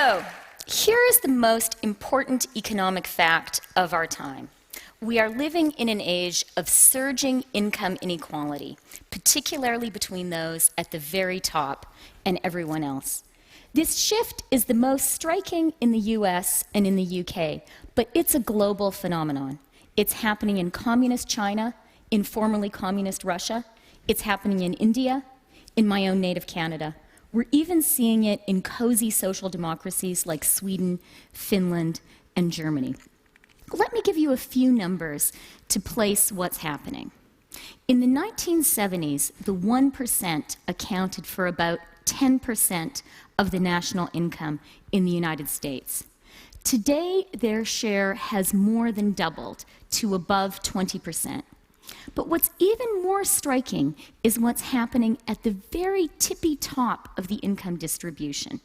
So, here is the most important economic fact of our time. We are living in an age of surging income inequality, particularly between those at the very top and everyone else. This shift is the most striking in the US and in the UK, but it's a global phenomenon. It's happening in communist China, in formerly communist Russia. It's happening in India, in my own native Canada. We're even seeing it in cozy social democracies like Sweden, Finland, and Germany. Let me give you a few numbers to place what's happening. In the 1970s, the 1% accounted for about 10% of the national income in the United States. Today, their share has more than doubled to above 20%. But what's even more striking is what's happening at the very tippy top of the income distribution.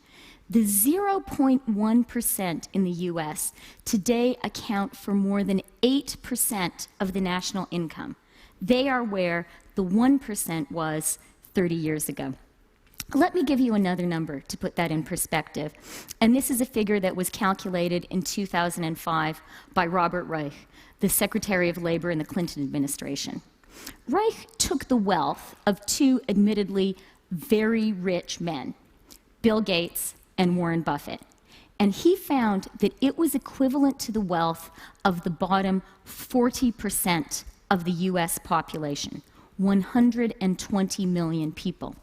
The 0.1% in the US today account for more than 8% of the national income. They are where the 1% was 30 years ago. Let me give you another number to put that in perspective. And this is a figure that was calculated in 2005 by Robert Reich, the Secretary of Labor in the Clinton administration. Reich took the wealth of two admittedly very rich men, Bill Gates and Warren Buffett, and he found that it was equivalent to the wealth of the bottom 40% of the US population, 120 million people.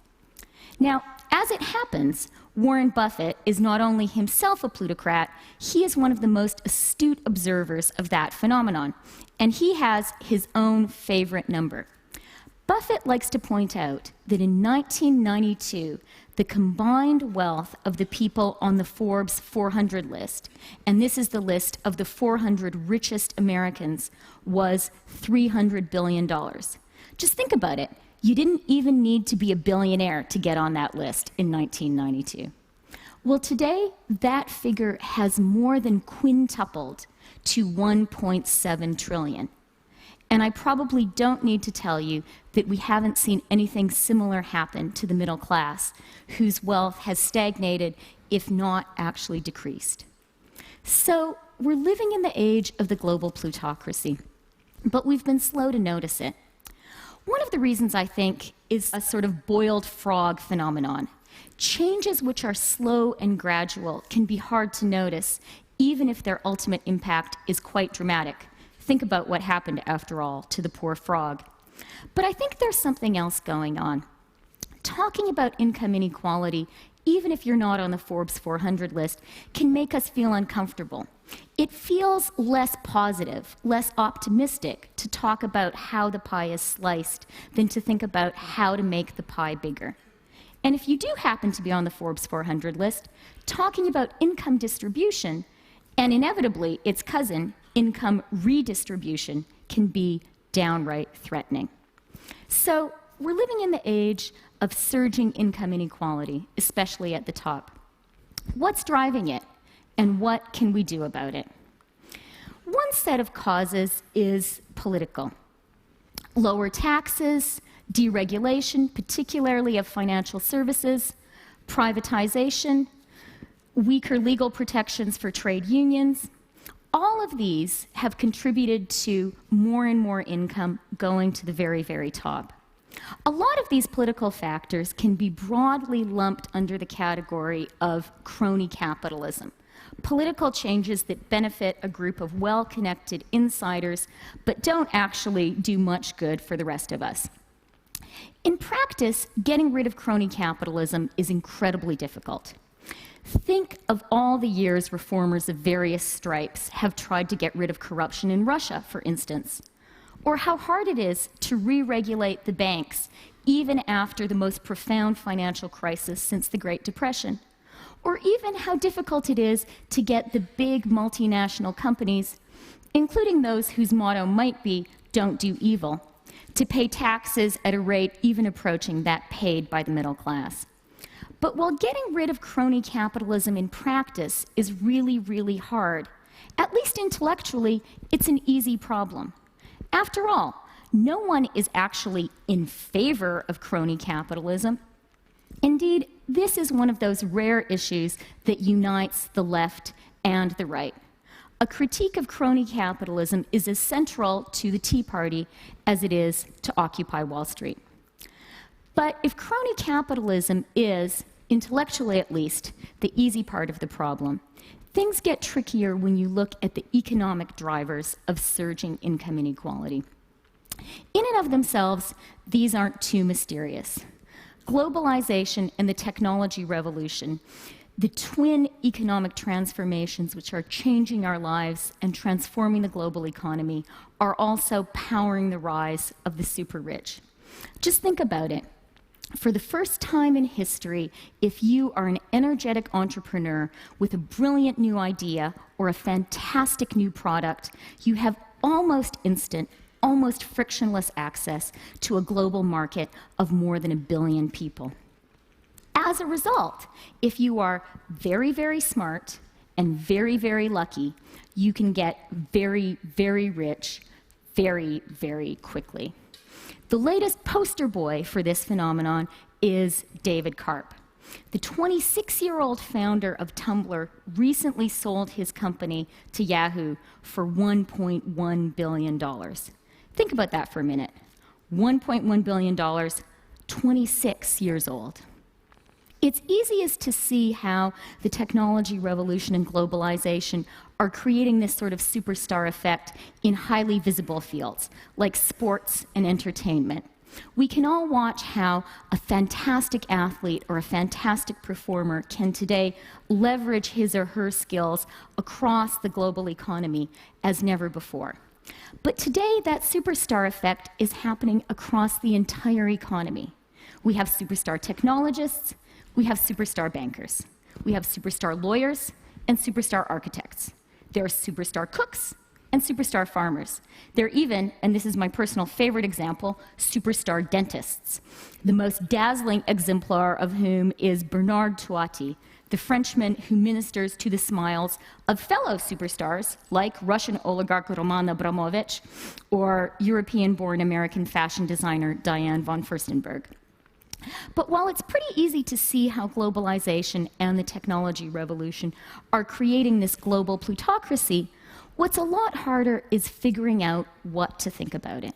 Now, as it happens, Warren Buffett is not only himself a plutocrat, he is one of the most astute observers of that phenomenon, and he has his own favorite number. Buffett likes to point out that in 1992, the combined wealth of the people on the Forbes 400 list, and this is the list of the 400 richest Americans, was $300 billion. Just think about it. You didn't even need to be a billionaire to get on that list in 1992. Well, today, that figure has more than quintupled to 1.7 trillion. And I probably don't need to tell you that we haven't seen anything similar happen to the middle class, whose wealth has stagnated, if not actually decreased. So we're living in the age of the global plutocracy, but we've been slow to notice it. One of the reasons, I think, is a sort of boiled frog phenomenon. Changes which are slow and gradual can be hard to notice, even if their ultimate impact is quite dramatic. Think about what happened, after all, to the poor frog. But I think there's something else going on. Talking about income inequality, even if you're not on the Forbes 400 list, can make us feel uncomfortable. It feels less positive, less optimistic to talk about how the pie is sliced than to think about how to make the pie bigger. And if you do happen to be on the Forbes 400 list, talking about income distribution, and inevitably its cousin, income redistribution, can be downright threatening. So we're living in the age of surging income inequality, especially at the top. What's driving it, and what can we do about it? One set of causes is political. Lower taxes, deregulation, particularly of financial services, privatization, weaker legal protections for trade unions. All of these have contributed to more and more income going to the very, very top. A lot of these political factors can be broadly lumped under the category of crony capitalism. Political changes that benefit a group of well-connected insiders, but don't actually do much good for the rest of us. In practice, getting rid of crony capitalism is incredibly difficult. Think of all the years reformers of various stripes have tried to get rid of corruption in Russia, for instance, or how hard it is to re-regulate the banks even after the most profound financial crisis since the Great Depression, or even how difficult it is to get the big multinational companies, including those whose motto might be, "Don't do evil," to pay taxes at a rate even approaching that paid by the middle class. But while getting rid of crony capitalism in practice is really, really hard, at least intellectually, it's an easy problem. After all, no one is actually in favor of crony capitalism. Indeed, this is one of those rare issues that unites the left and the right. A critique of crony capitalism is as central to the Tea Party as it is to Occupy Wall Street. But if crony capitalism is, intellectually at least, the easy part of the problem, things get trickier when you look at the economic drivers of surging income inequality. In and of themselves, these aren't too mysterious. Globalization and the technology revolution, the twin economic transformations which are changing our lives and transforming the global economy, are also powering the rise of the super rich. Just think about it. For the first time in history, if you are an energetic entrepreneur with a brilliant new idea or a fantastic new product, you have almost instant, almost frictionless access to a global market of more than 1 billion people. As a result, if you are very, very smart and very, very lucky, you can get very, very rich very, very quickly. The latest poster boy for this phenomenon is David Karp. The 26-year-old founder of Tumblr recently sold his company to Yahoo for $1.1 billion. Think about that for a minute. $1.1 billion, 26 years old. It's easiest to see how the technology revolution and globalization are creating this sort of superstar effect in highly visible fields, like sports and entertainment. We can all watch how a fantastic athlete or a fantastic performer can today leverage his or her skills across the global economy as never before. But today, that superstar effect is happening across the entire economy. We have superstar technologists, we have superstar bankers, we have superstar lawyers and superstar architects. There are superstar cooks and superstar farmers. There are even, and this is my personal favorite example, superstar dentists, the most dazzling exemplar of whom is Bernard Toiti, the Frenchman who ministers to the smiles of fellow superstars like Russian oligarch Roman Abramovich or European-born American fashion designer Diane von Furstenberg. But while it's pretty easy to see how globalization and the technology revolution are creating this global plutocracy, what's a lot harder is figuring out what to think about it.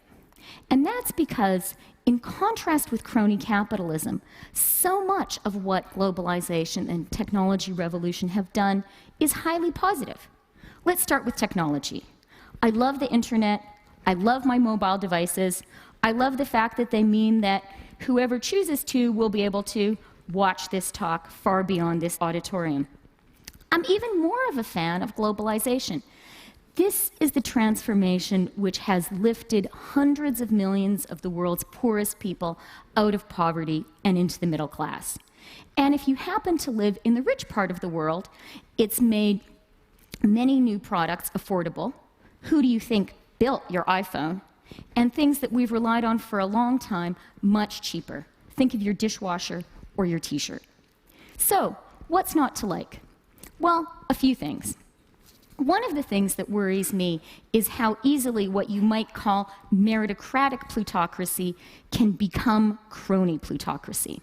And that's because, in contrast with crony capitalism, so much of what globalization and technology revolution have done is highly positive. Let's start with technology. I love the internet. I love my mobile devices. I love the fact that they mean that whoever chooses to will be able to watch this talk far beyond this auditorium. I'm even more of a fan of globalization. This is the transformation which has lifted hundreds of millions of the world's poorest people out of poverty and into the middle class. And if you happen to live in the rich part of the world, it's made many new products affordable. Who do you think built your iPhone? And things that we've relied on for a long time, much cheaper. Think of your dishwasher or your t-shirt. So, what's not to like? Well, a few things. One of the things that worries me is how easily what you might call meritocratic plutocracy can become crony plutocracy.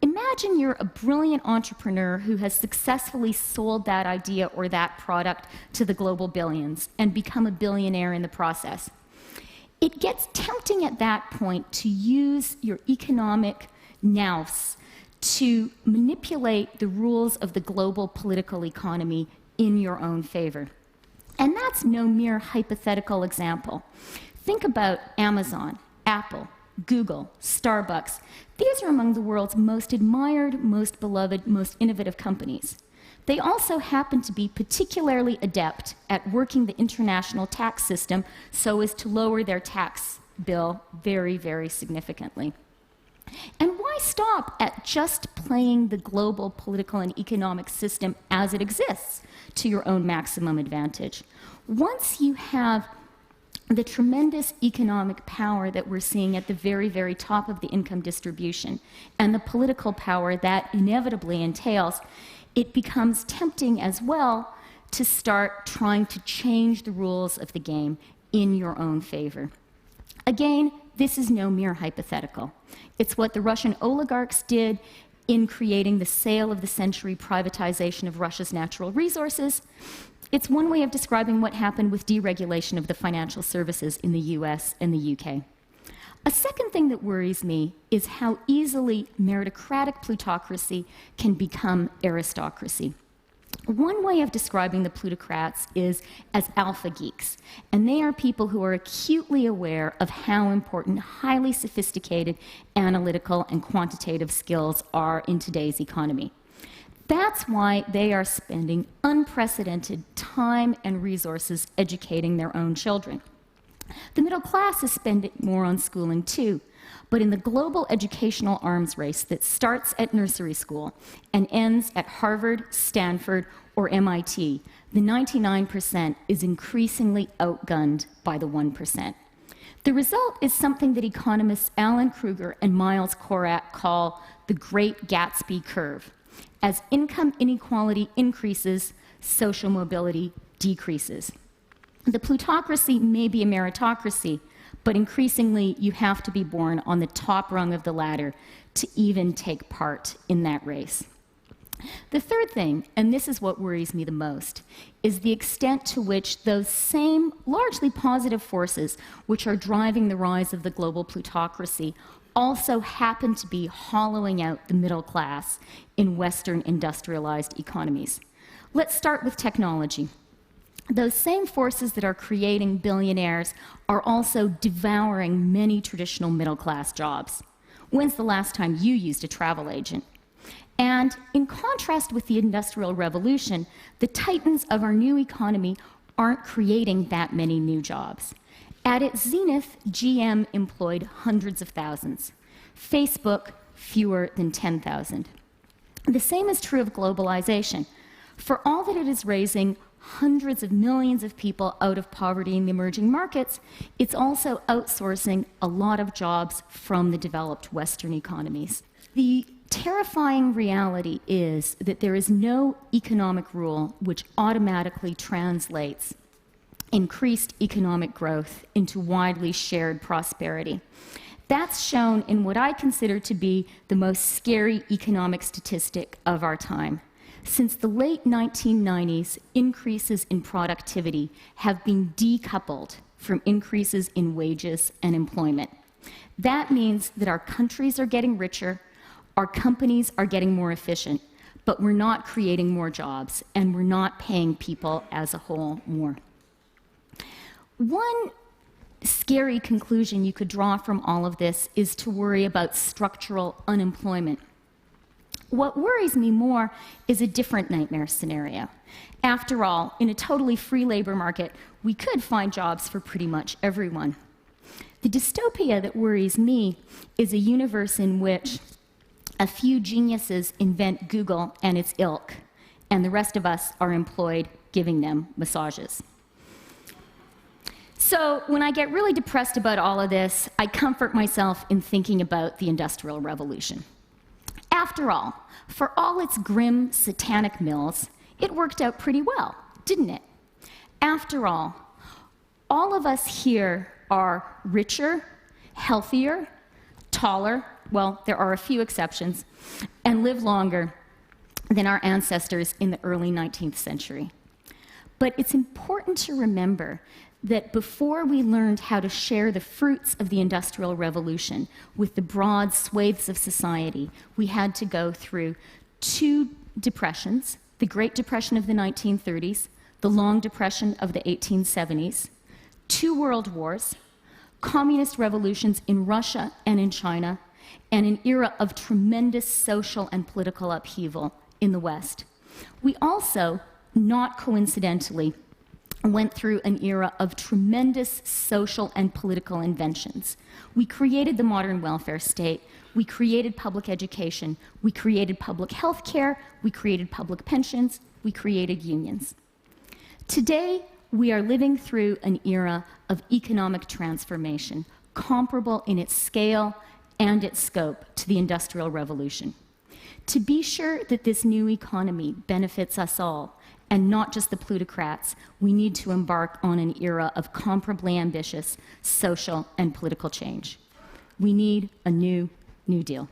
Imagine you're a brilliant entrepreneur who has successfully sold that idea or that product to the global billions and become a billionaire in the process. It gets tempting at that point to use your economic nous to manipulate the rules of the global political economy in your own favor. And that's no mere hypothetical example. Think about Amazon, Apple, Google, Starbucks. These are among the world's most admired, most beloved, most innovative companies. They also happen to be particularly adept at working the international tax system so as to lower their tax bill very, very significantly. And why stop at just playing the global political and economic system as it exists to your own maximum advantage? Once you have the tremendous economic power that we're seeing at the very, very top of the income distribution and the political power that inevitably entails, it becomes tempting as well to start trying to change the rules of the game in your own favor. Again, this is no mere hypothetical. It's what the Russian oligarchs did in creating the sale of the century privatization of Russia's natural resources. It's one way of describing what happened with deregulation of the financial services in the US and the UK. A second thing that worries me is how easily meritocratic plutocracy can become aristocracy. One way of describing the plutocrats is as alpha geeks, and they are people who are acutely aware of how important highly sophisticated analytical and quantitative skills are in today's economy. That's why they are spending unprecedented time and resources educating their own children. The middle class is spending more on schooling too, but in the global educational arms race that starts at nursery school and ends at Harvard, Stanford, or MIT, the 99% is increasingly outgunned by the 1%. The result is something that economists Alan Kruger and Miles Korak call the Great Gatsby curve. As income inequality increases, social mobility decreases. The plutocracy may be a meritocracy, but increasingly you have to be born on the top rung of the ladder to even take part in that race. The third thing, and this is what worries me the most, is the extent to which those same largely positive forces which are driving the rise of the global plutocracy also happen to be hollowing out the middle class in Western industrialized economies. Let's start with technology. Those same forces that are creating billionaires are also devouring many traditional middle-class jobs. When's the last time you used a travel agent? And in contrast with the Industrial Revolution, the titans of our new economy aren't creating that many new jobs. At its zenith, GM employed hundreds of thousands. Facebook, fewer than 10,000. The same is true of globalization. For all that it is raising hundreds of millions of people out of poverty in the emerging markets, it's also outsourcing a lot of jobs from the developed Western economies. The terrifying reality is that there is no economic rule which automatically translates increased economic growth into widely shared prosperity. That's shown in what I consider to be the most scary economic statistic of our time. Since the late 1990s, increases in productivity have been decoupled from increases in wages and employment. That means that our countries are getting richer, our companies are getting more efficient, but we're not creating more jobs, and we're not paying people as a whole more. One scary conclusion you could draw from all of this is to worry about structural unemployment. What worries me more is a different nightmare scenario. After all, in a totally free labor market, we could find jobs for pretty much everyone. The dystopia that worries me is a universe in which a few geniuses invent Google and its ilk, and the rest of us are employed giving them massages. So when I get really depressed about all of this, I comfort myself in thinking about the Industrial Revolution. After all, for all its grim, satanic mills, it worked out pretty well, didn't it? After all of us here are richer, healthier, taller, well, there are a few exceptions, and live longer than our ancestors in the early 19th century. But it's important to remember that before we learned how to share the fruits of the Industrial Revolution with the broad swathes of society, we had to go through two depressions, the Great Depression of the 1930s, the Long Depression of the 1870s, two world wars, communist revolutions in Russia and in China, and an era of tremendous social and political upheaval in the West. We also, not coincidentally, went through an era of tremendous social and political inventions. We created the modern welfare state, we created public education, we created public health care, we created public pensions, we created unions. Today, we are living through an era of economic transformation, comparable in its scale and its scope to the Industrial Revolution. To be sure that this new economy benefits us all, and not just the plutocrats, we need to embark on an era of comparably ambitious social and political change. We need a New Deal.